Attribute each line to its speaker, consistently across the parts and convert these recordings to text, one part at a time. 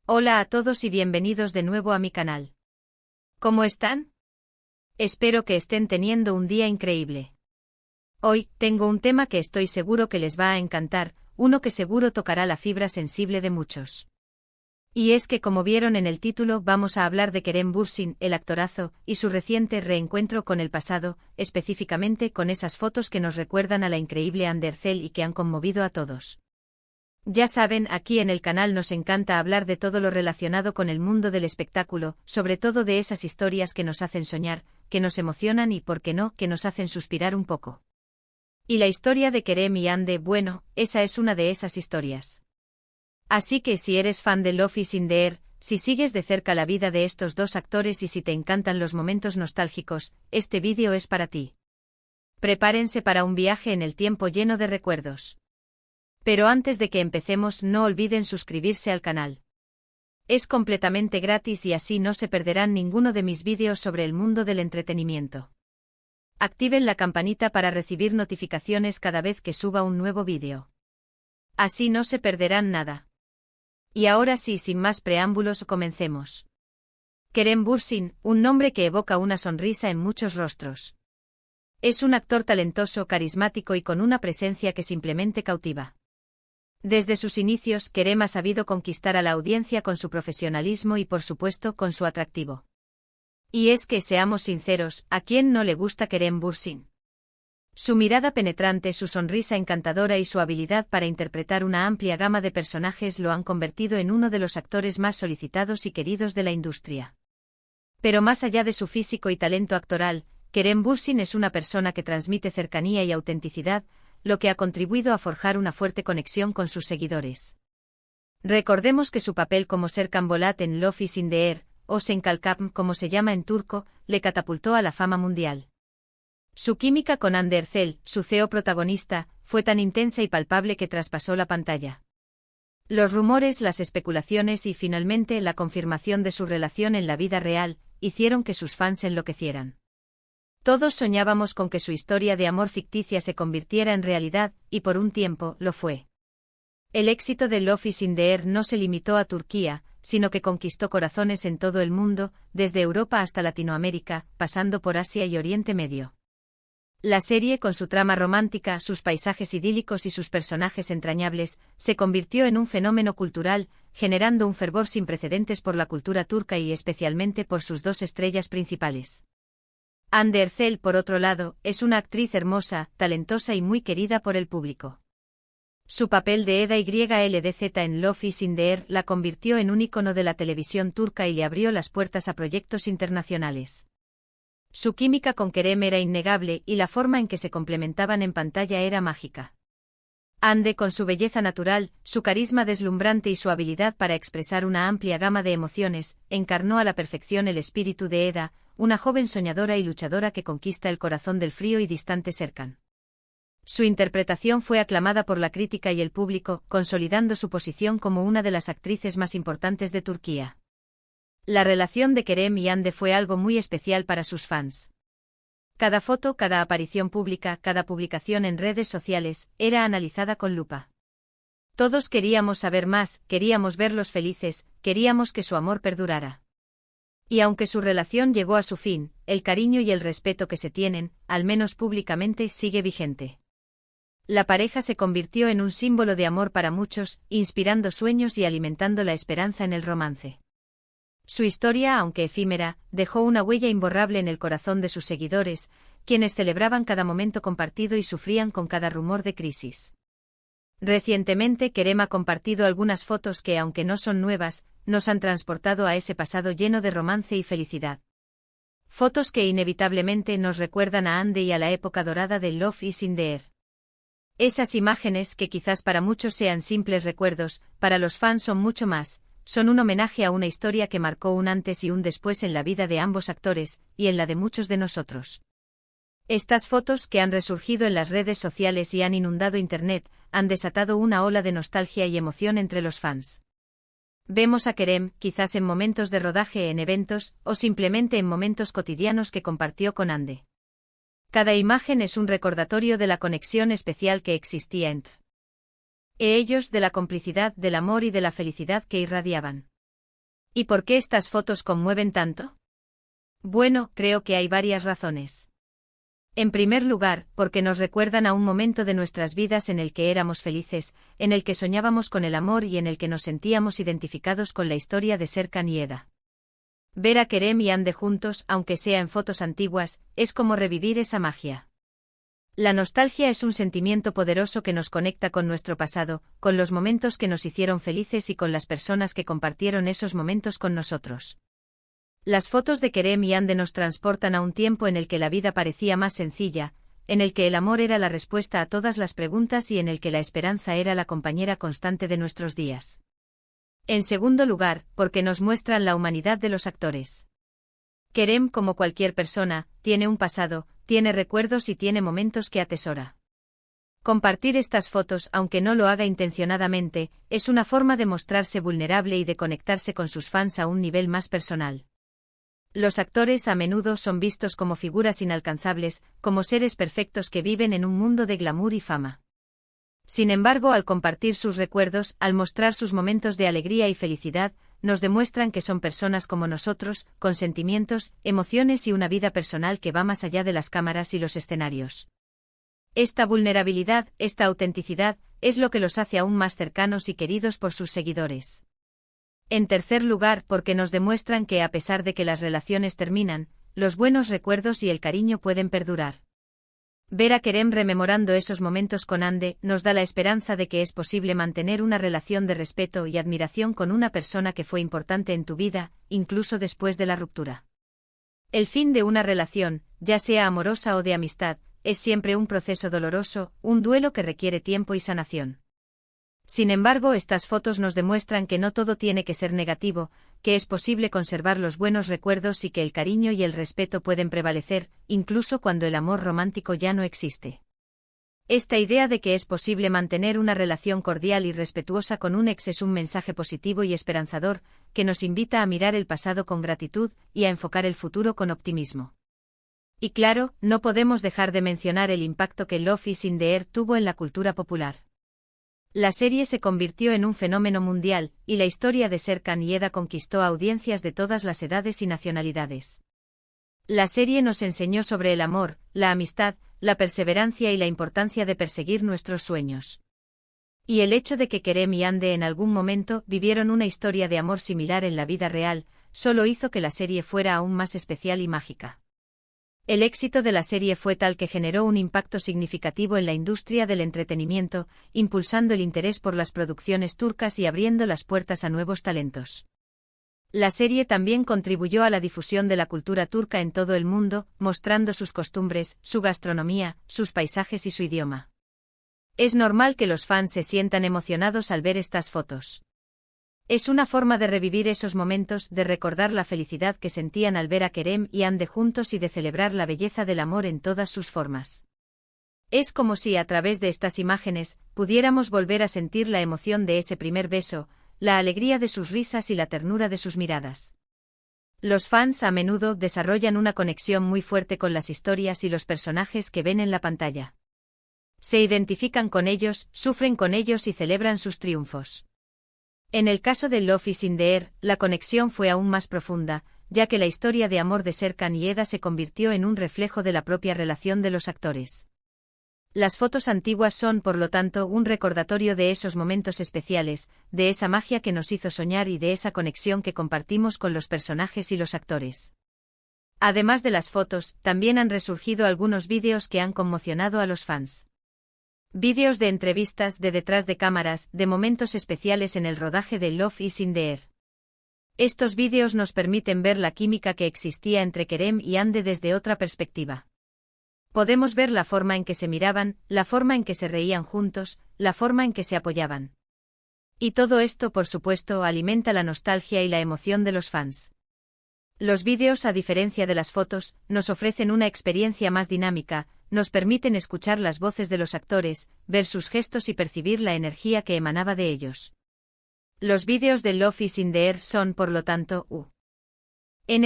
Speaker 1: Hola a todos y bienvenidos de nuevo a mi canal. ¿Cómo están? Espero que estén teniendo un día increíble. Hoy, tengo un tema que estoy seguro que les va a encantar, uno que seguro tocará la fibra sensible de muchos. Y es que como vieron en el título vamos a hablar de Kerem Bürsin, el actorazo, y su reciente reencuentro con el pasado, específicamente con esas fotos que nos recuerdan a la increíble Hande Erçel y que han conmovido a todos. Ya saben, aquí en el canal nos encanta hablar de todo lo relacionado con el mundo del espectáculo, sobre todo de esas historias que nos hacen soñar, que nos emocionan y, por qué no, que nos hacen suspirar un poco. Y la historia de Kerem y Hande, bueno, esa es una de esas historias. Así que si eres fan de Love is in the Air, si sigues de cerca la vida de estos dos actores y si te encantan los momentos nostálgicos, este vídeo es para ti. Prepárense para un viaje en el tiempo lleno de recuerdos. Pero antes de que empecemos no olviden suscribirse al canal. Es completamente gratis y así no se perderán ninguno de mis vídeos sobre el mundo del entretenimiento. Activen la campanita para recibir notificaciones cada vez que suba un nuevo vídeo. Así no se perderán nada. Y ahora sí, sin más preámbulos, comencemos. Kerem Bürsin, un nombre que evoca una sonrisa en muchos rostros. Es un actor talentoso, carismático y con una presencia que simplemente cautiva. Desde sus inicios, Kerem ha sabido conquistar a la audiencia con su profesionalismo y por supuesto con su atractivo. Y es que, seamos sinceros, ¿a quién no le gusta Kerem Bürsin? Su mirada penetrante, su sonrisa encantadora y su habilidad para interpretar una amplia gama de personajes lo han convertido en uno de los actores más solicitados y queridos de la industria. Pero más allá de su físico y talento actoral, Kerem Bürsin es una persona que transmite cercanía y autenticidad, lo que ha contribuido a forjar una fuerte conexión con sus seguidores. Recordemos que su papel como Serkan Bolat en Love is in the Air, o Senkalkam como se llama en turco, le catapultó a la fama mundial. Su química con Hande Erçel, su CEO protagonista, fue tan intensa y palpable que traspasó la pantalla. Los rumores, las especulaciones y finalmente la confirmación de su relación en la vida real, hicieron que sus fans enloquecieran. Todos soñábamos con que su historia de amor ficticia se convirtiera en realidad, y por un tiempo, lo fue. El éxito de Love is in the Air no se limitó a Turquía, sino que conquistó corazones en todo el mundo, desde Europa hasta Latinoamérica, pasando por Asia y Oriente Medio. La serie, con su trama romántica, sus paisajes idílicos y sus personajes entrañables, se convirtió en un fenómeno cultural, generando un fervor sin precedentes por la cultura turca y especialmente por sus dos estrellas principales. Hande Erçel, por otro lado, es una actriz hermosa, talentosa y muy querida por el público. Su papel de Eda YLDZ en Love is in the Air la convirtió en un ícono de la televisión turca y le abrió las puertas a proyectos internacionales. Su química con Kerem era innegable y la forma en que se complementaban en pantalla era mágica. Hande, con su belleza natural, su carisma deslumbrante y su habilidad para expresar una amplia gama de emociones, encarnó a la perfección el espíritu de Eda, una joven soñadora y luchadora que conquista el corazón del frío y distante Serkan. Su interpretación fue aclamada por la crítica y el público, consolidando su posición como una de las actrices más importantes de Turquía. La relación de Kerem y Hande fue algo muy especial para sus fans. Cada foto, cada aparición pública, cada publicación en redes sociales, era analizada con lupa. Todos queríamos saber más, queríamos verlos felices, queríamos que su amor perdurara. Y aunque su relación llegó a su fin, el cariño y el respeto que se tienen, al menos públicamente, sigue vigente. La pareja se convirtió en un símbolo de amor para muchos, inspirando sueños y alimentando la esperanza en el romance. Su historia, aunque efímera, dejó una huella imborrable en el corazón de sus seguidores, quienes celebraban cada momento compartido y sufrían con cada rumor de crisis. Recientemente Kerem ha compartido algunas fotos que, aunque no son nuevas, nos han transportado a ese pasado lleno de romance y felicidad. Fotos que inevitablemente nos recuerdan a Hande y a la época dorada de Love is in the Air. Esas imágenes, que quizás para muchos sean simples recuerdos, para los fans son mucho más, son un homenaje a una historia que marcó un antes y un después en la vida de ambos actores, y en la de muchos de nosotros. Estas fotos, que han resurgido en las redes sociales y han inundado Internet, han desatado una ola de nostalgia y emoción entre los fans. Vemos a Kerem, quizás en momentos de rodaje en eventos, o simplemente en momentos cotidianos que compartió con Hande. Cada imagen es un recordatorio de la conexión especial que existía entre ellos, de la complicidad, del amor y de la felicidad que irradiaban. ¿Y por qué estas fotos conmueven tanto? Bueno, creo que hay varias razones. En primer lugar, porque nos recuerdan a un momento de nuestras vidas en el que éramos felices, en el que soñábamos con el amor y en el que nos sentíamos identificados con la historia de Serkan y Eda. Ver a Kerem y Hande juntos, aunque sea en fotos antiguas, es como revivir esa magia. La nostalgia es un sentimiento poderoso que nos conecta con nuestro pasado, con los momentos que nos hicieron felices y con las personas que compartieron esos momentos con nosotros. Las fotos de Kerem y Hande nos transportan a un tiempo en el que la vida parecía más sencilla, en el que el amor era la respuesta a todas las preguntas y en el que la esperanza era la compañera constante de nuestros días. En segundo lugar, porque nos muestran la humanidad de los actores. Kerem, como cualquier persona, tiene un pasado, tiene recuerdos y tiene momentos que atesora. Compartir estas fotos, aunque no lo haga intencionadamente, es una forma de mostrarse vulnerable y de conectarse con sus fans a un nivel más personal. Los actores a menudo son vistos como figuras inalcanzables, como seres perfectos que viven en un mundo de glamour y fama. Sin embargo, al compartir sus recuerdos, al mostrar sus momentos de alegría y felicidad, nos demuestran que son personas como nosotros, con sentimientos, emociones y una vida personal que va más allá de las cámaras y los escenarios. Esta vulnerabilidad, esta autenticidad, es lo que los hace aún más cercanos y queridos por sus seguidores. En tercer lugar, porque nos demuestran que a pesar de que las relaciones terminan, los buenos recuerdos y el cariño pueden perdurar. Ver a Kerem rememorando esos momentos con Hande nos da la esperanza de que es posible mantener una relación de respeto y admiración con una persona que fue importante en tu vida, incluso después de la ruptura. El fin de una relación, ya sea amorosa o de amistad, es siempre un proceso doloroso, un duelo que requiere tiempo y sanación. Sin embargo, estas fotos nos demuestran que no todo tiene que ser negativo, que es posible conservar los buenos recuerdos y que el cariño y el respeto pueden prevalecer, incluso cuando el amor romántico ya no existe. Esta idea de que es posible mantener una relación cordial y respetuosa con un ex es un mensaje positivo y esperanzador, que nos invita a mirar el pasado con gratitud y a enfocar el futuro con optimismo. Y claro, no podemos dejar de mencionar el impacto que Love is in the Air tuvo en la cultura popular. La serie se convirtió en un fenómeno mundial, y la historia de Serkan y Eda conquistó a audiencias de todas las edades y nacionalidades. La serie nos enseñó sobre el amor, la amistad, la perseverancia y la importancia de perseguir nuestros sueños. Y el hecho de que Kerem y Hande en algún momento vivieron una historia de amor similar en la vida real, solo hizo que la serie fuera aún más especial y mágica. El éxito de la serie fue tal que generó un impacto significativo en la industria del entretenimiento, impulsando el interés por las producciones turcas y abriendo las puertas a nuevos talentos. La serie también contribuyó a la difusión de la cultura turca en todo el mundo, mostrando sus costumbres, su gastronomía, sus paisajes y su idioma. Es normal que los fans se sientan emocionados al ver estas fotos. Es una forma de revivir esos momentos, de recordar la felicidad que sentían al ver a Kerem y Hande juntos y de celebrar la belleza del amor en todas sus formas. Es como si a través de estas imágenes pudiéramos volver a sentir la emoción de ese primer beso, la alegría de sus risas y la ternura de sus miradas. Los fans a menudo desarrollan una conexión muy fuerte con las historias y los personajes que ven en la pantalla. Se identifican con ellos, sufren con ellos y celebran sus triunfos. En el caso de Love is in the Air, la conexión fue aún más profunda, ya que la historia de amor de Serkan y Eda se convirtió en un reflejo de la propia relación de los actores. Las fotos antiguas son, por lo tanto, un recordatorio de esos momentos especiales, de esa magia que nos hizo soñar y de esa conexión que compartimos con los personajes y los actores. Además de las fotos, también han resurgido algunos vídeos que han conmocionado a los fans. Vídeos de entrevistas, de detrás de cámaras, de momentos especiales en el rodaje de Love is in the Air. Estos vídeos nos permiten ver la química que existía entre Kerem y Hande desde otra perspectiva. Podemos ver la forma en que se miraban, la forma en que se reían juntos, la forma en que se apoyaban. Y todo esto, por supuesto, alimenta la nostalgia y la emoción de los fans. Los vídeos, a diferencia de las fotos, nos ofrecen una experiencia más dinámica, nos permiten escuchar las voces de los actores, ver sus gestos y percibir la energía que emanaba de ellos. Los vídeos de Love is in the Air son, por lo tanto, un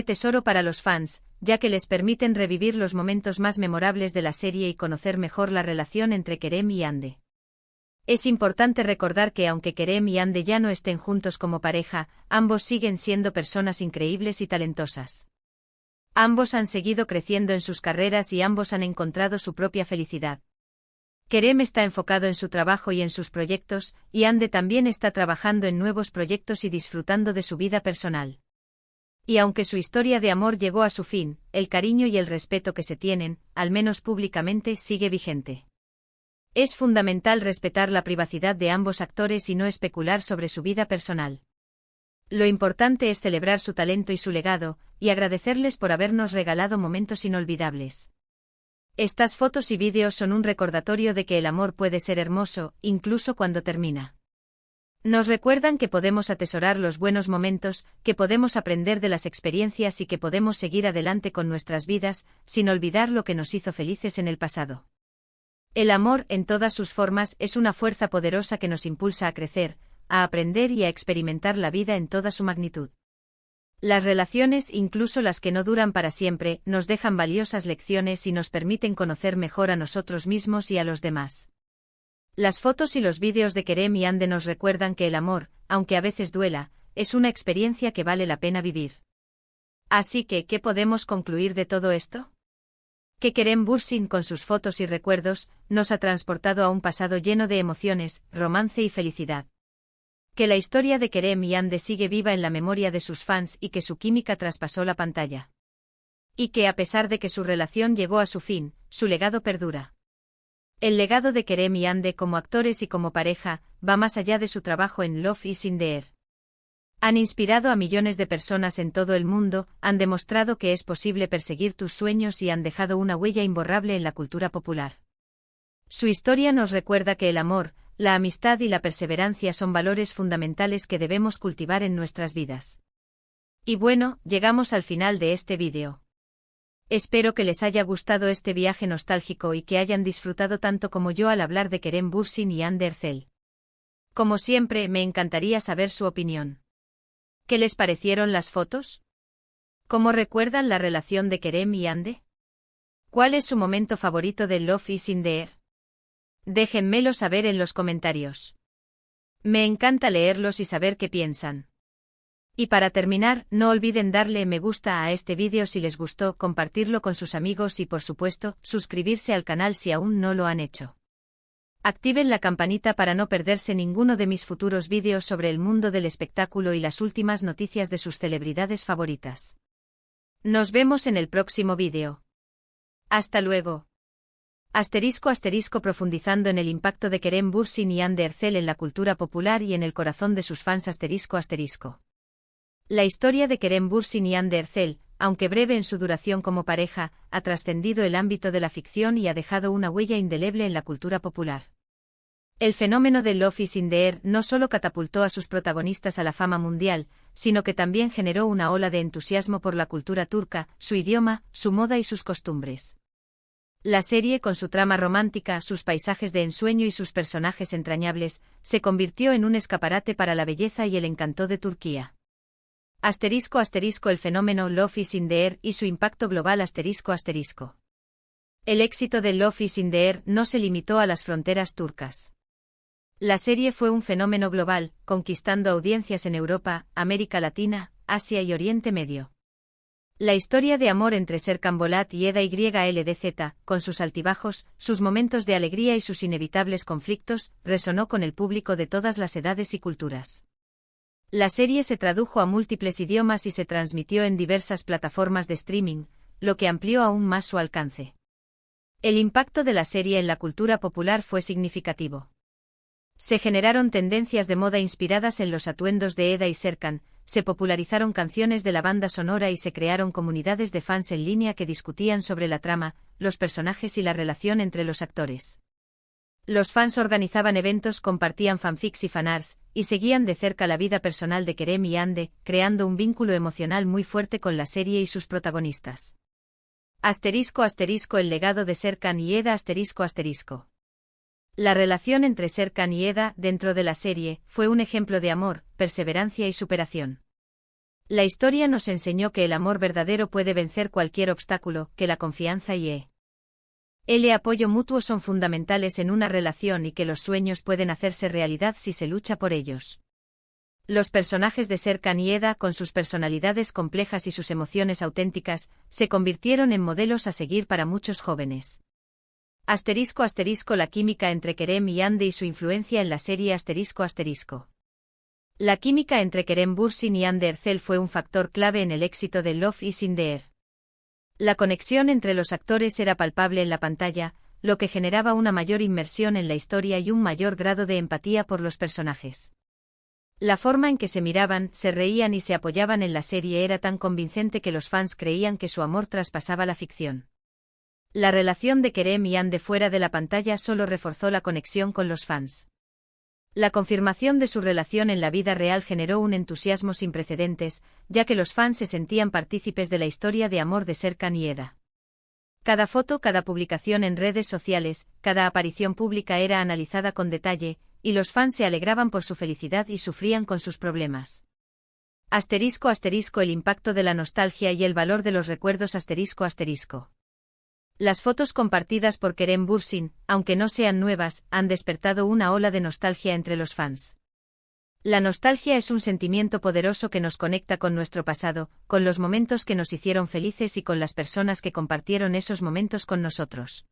Speaker 1: tesoro para los fans, ya que les permiten revivir los momentos más memorables de la serie y conocer mejor la relación entre Kerem y Hande. Es importante recordar que aunque Kerem y Ande ya no estén juntos como pareja, ambos siguen siendo personas increíbles y talentosas. Ambos han seguido creciendo en sus carreras y ambos han encontrado su propia felicidad. Kerem está enfocado en su trabajo y en sus proyectos, y Ande también está trabajando en nuevos proyectos y disfrutando de su vida personal. Y aunque su historia de amor llegó a su fin, el cariño y el respeto que se tienen, al menos públicamente, sigue vigente. Es fundamental respetar la privacidad de ambos actores y no especular sobre su vida personal. Lo importante es celebrar su talento y su legado, y agradecerles por habernos regalado momentos inolvidables. Estas fotos y vídeos son un recordatorio de que el amor puede ser hermoso, incluso cuando termina. Nos recuerdan que podemos atesorar los buenos momentos, que podemos aprender de las experiencias y que podemos seguir adelante con nuestras vidas, sin olvidar lo que nos hizo felices en el pasado. El amor, en todas sus formas, es una fuerza poderosa que nos impulsa a crecer, a aprender y a experimentar la vida en toda su magnitud. Las relaciones, incluso las que no duran para siempre, nos dejan valiosas lecciones y nos permiten conocer mejor a nosotros mismos y a los demás. Las fotos y los vídeos de Kerem y Ande nos recuerdan que el amor, aunque a veces duela, es una experiencia que vale la pena vivir. Así que, ¿qué podemos concluir de todo esto? Que Kerem Bürsin, con sus fotos y recuerdos, nos ha transportado a un pasado lleno de emociones, romance y felicidad. Que la historia de Kerem y Ande sigue viva en la memoria de sus fans y que su química traspasó la pantalla. Y que a pesar de que su relación llegó a su fin, su legado perdura. El legado de Kerem y Ande como actores y como pareja, va más allá de su trabajo en Love is in the Air. Han inspirado a millones de personas en todo el mundo, han demostrado que es posible perseguir tus sueños y han dejado una huella imborrable en la cultura popular. Su historia nos recuerda que el amor, la amistad y la perseverancia son valores fundamentales que debemos cultivar en nuestras vidas. Y bueno, llegamos al final de este vídeo. Espero que les haya gustado este viaje nostálgico y que hayan disfrutado tanto como yo al hablar de Kerem Bürsin y Ande Erçel. Como siempre, me encantaría saber su opinión. ¿Qué les parecieron las fotos? ¿Cómo recuerdan la relación de Kerem y Ande? ¿Cuál es su momento favorito de Love is in the Air? Déjenmelo saber en los comentarios. Me encanta leerlos y saber qué piensan. Y para terminar, no olviden darle me gusta a este vídeo si les gustó, compartirlo con sus amigos y por supuesto, suscribirse al canal si aún no lo han hecho. Activen la campanita para no perderse ninguno de mis futuros vídeos sobre el mundo del espectáculo y las últimas noticias de sus celebridades favoritas. Nos vemos en el próximo vídeo. Hasta luego. *** profundizando en el impacto de Kerem Bürsin y Ande Erçel en la cultura popular y en el corazón de sus fans ***. La historia de Kerem Bürsin y Ande Erçel, aunque breve en su duración como pareja, ha trascendido el ámbito de la ficción y ha dejado una huella indeleble en la cultura popular. El fenómeno de Love is in the Air no solo catapultó a sus protagonistas a la fama mundial, sino que también generó una ola de entusiasmo por la cultura turca, su idioma, su moda y sus costumbres. La serie, con su trama romántica, sus paisajes de ensueño y sus personajes entrañables, se convirtió en un escaparate para la belleza y el encanto de Turquía. *** El fenómeno Love is in the Air y su impacto global ***. El éxito de Love is in the Air no se limitó a las fronteras turcas. La serie fue un fenómeno global, conquistando audiencias en Europa, América Latina, Asia y Oriente Medio. La historia de amor entre Serkan Bolat y Eda YLDZ, con sus altibajos, sus momentos de alegría y sus inevitables conflictos, resonó con el público de todas las edades y culturas. La serie se tradujo a múltiples idiomas y se transmitió en diversas plataformas de streaming, lo que amplió aún más su alcance. El impacto de la serie en la cultura popular fue significativo. Se generaron tendencias de moda inspiradas en los atuendos de Eda y Serkan, se popularizaron canciones de la banda sonora y se crearon comunidades de fans en línea que discutían sobre la trama, los personajes y la relación entre los actores. Los fans organizaban eventos, compartían fanfics y fanarts, y seguían de cerca la vida personal de Kerem y Ande, creando un vínculo emocional muy fuerte con la serie y sus protagonistas. *** El legado de Serkan y Eda ***. La relación entre Serkan y Eda, dentro de la serie, fue un ejemplo de amor, perseverancia y superación. La historia nos enseñó que el amor verdadero puede vencer cualquier obstáculo, que la confianza y El apoyo mutuo son fundamentales en una relación y que los sueños pueden hacerse realidad si se lucha por ellos. Los personajes de Serkan y Eda, con sus personalidades complejas y sus emociones auténticas, se convirtieron en modelos a seguir para muchos jóvenes. *** La química entre Kerem y Hande y su influencia en la serie ***. La química entre Kerem Bürsin y Hande Erçel fue un factor clave en el éxito de Love is in the Air. La conexión entre los actores era palpable en la pantalla, lo que generaba una mayor inmersión en la historia y un mayor grado de empatía por los personajes. La forma en que se miraban, se reían y se apoyaban en la serie era tan convincente que los fans creían que su amor traspasaba la ficción. La relación de Kerem y Hande fuera de la pantalla solo reforzó la conexión con los fans. La confirmación de su relación en la vida real generó un entusiasmo sin precedentes, ya que los fans se sentían partícipes de la historia de amor de Serkan y Eda. Cada foto, cada publicación en redes sociales, cada aparición pública era analizada con detalle, y los fans se alegraban por su felicidad y sufrían con sus problemas. ***. El impacto de la nostalgia y el valor de los recuerdos ***. Las fotos compartidas por Kerem Bürsin, aunque no sean nuevas, han despertado una ola de nostalgia entre los fans. La nostalgia es un sentimiento poderoso que nos conecta con nuestro pasado, con los momentos que nos hicieron felices y con las personas que compartieron esos momentos con nosotros.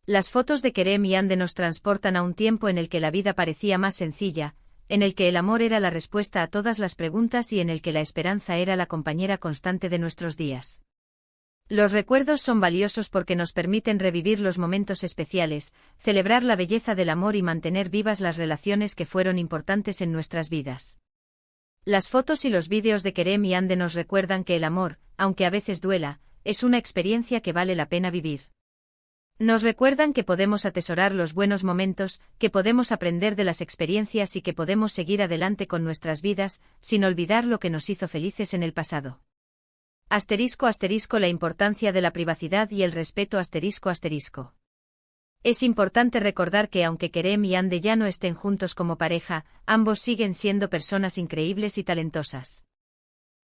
Speaker 1: Las fotos de Kerem y Hande nos transportan a un tiempo en el que la vida parecía más sencilla, en el que el amor era la respuesta a todas las preguntas y en el que la esperanza era la compañera constante de nuestros días. Los recuerdos son valiosos porque nos permiten revivir los momentos especiales, celebrar la belleza del amor y mantener vivas las relaciones que fueron importantes en nuestras vidas. Las fotos y los vídeos de Kerem y Hande nos recuerdan que el amor, aunque a veces duela, es una experiencia que vale la pena vivir. Nos recuerdan que podemos atesorar los buenos momentos, que podemos aprender de las experiencias y que podemos seguir adelante con nuestras vidas, sin olvidar lo que nos hizo felices en el pasado. ***. La importancia de la privacidad y el respeto ***. Es importante recordar que aunque Kerem y Hande ya no estén juntos como pareja, ambos siguen siendo personas increíbles y talentosas.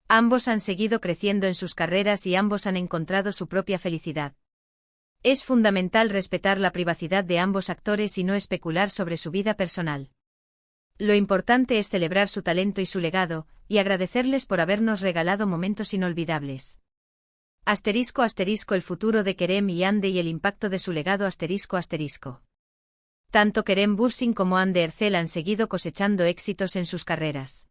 Speaker 1: Ambos han seguido creciendo en sus carreras y ambos han encontrado su propia felicidad. Es fundamental respetar la privacidad de ambos actores y no especular sobre su vida personal. Lo importante es celebrar su talento y su legado, y agradecerles por habernos regalado momentos inolvidables. ***. El futuro de Kerem y Hande y el impacto de su legado ***. Tanto Kerem Bürsin como Hande Erçel han seguido cosechando éxitos en sus carreras.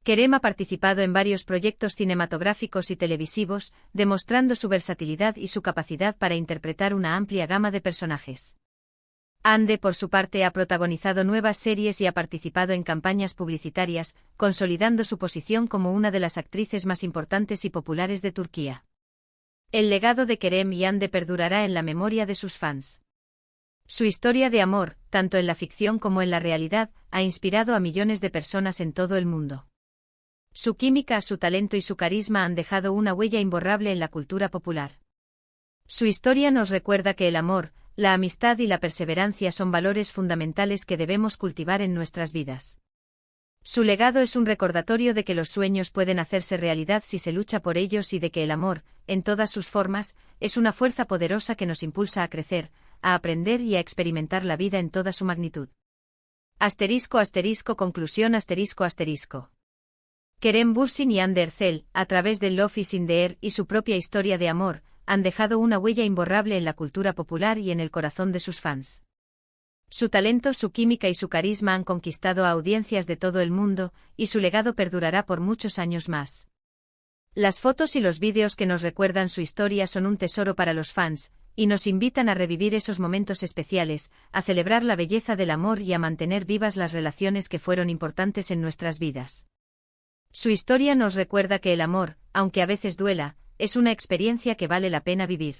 Speaker 1: Kerem ha participado en varios proyectos cinematográficos y televisivos, demostrando su versatilidad y su capacidad para interpretar una amplia gama de personajes. Hande, por su parte, ha protagonizado nuevas series y ha participado en campañas publicitarias, consolidando su posición como una de las actrices más importantes y populares de Turquía. El legado de Kerem y Hande perdurará en la memoria de sus fans. Su historia de amor, tanto en la ficción como en la realidad, ha inspirado a millones de personas en todo el mundo. Su química, su talento y su carisma han dejado una huella imborrable en la cultura popular. Su historia nos recuerda que el amor, la amistad y la perseverancia son valores fundamentales que debemos cultivar en nuestras vidas. Su legado es un recordatorio de que los sueños pueden hacerse realidad si se lucha por ellos y de que el amor, en todas sus formas, es una fuerza poderosa que nos impulsa a crecer, a aprender y a experimentar la vida en toda su magnitud. Conclusión Kerem Bürsin y Hande Erçel, a través de Love is in the Air y su propia historia de amor, han dejado una huella imborrable en la cultura popular y en el corazón de sus fans. Su talento, su química y su carisma han conquistado a audiencias de todo el mundo, y su legado perdurará por muchos años más. Las fotos y los vídeos que nos recuerdan su historia son un tesoro para los fans, y nos invitan a revivir esos momentos especiales, a celebrar la belleza del amor y a mantener vivas las relaciones que fueron importantes en nuestras vidas. Su historia nos recuerda que el amor, aunque a veces duela, es una experiencia que vale la pena vivir.